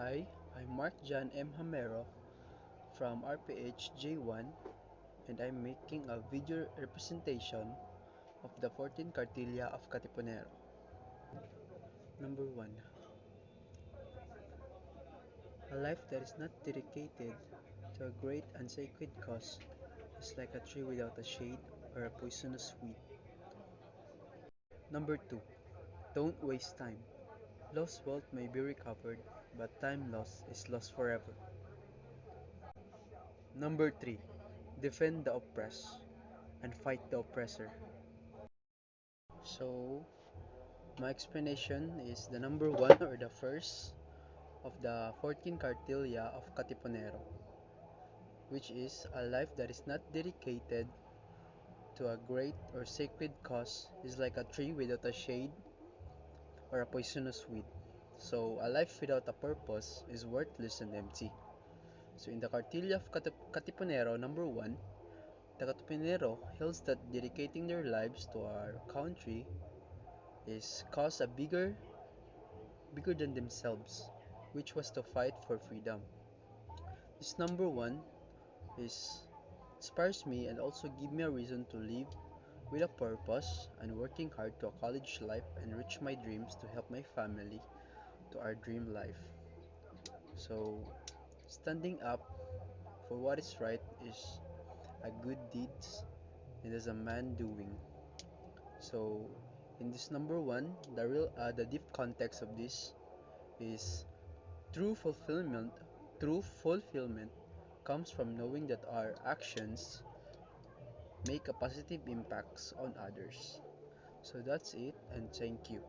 Hi, I'm Mark John M. Hamero from RPH J1 and I'm making a video representation of the 14 Cartilla of Katipunero. Number 1. A life that is not dedicated to a great and sacred cause is like a tree without a shade or a poisonous weed. Number 2. Don't waste time. Lost wealth may be recovered, but time lost is lost forever. Number 3. Defend the oppressed and fight the oppressor. So, my explanation is the number 1 or the first of the 14 Cartilla of Katipunero, which is a life that is not dedicated to a great or sacred cause is like a tree without a shade or a poisonous weed. So, a life without a purpose is worthless and empty. So, in the Cartilla of Katipunero, number 1, the Katipunero holds that dedicating their lives to our country is cause a bigger than themselves, which was to fight for freedom. This number 1 is inspires me and also give me a reason to live with a purpose and working hard to a college life and reach my dreams to help my family to our dream life. So, standing up for what is right is a good deeds and as a man doing. So, in this number 1, the deep context of this is true fulfillment. True fulfillment comes from knowing that our actions make a positive impacts on others. So that's it and thank you.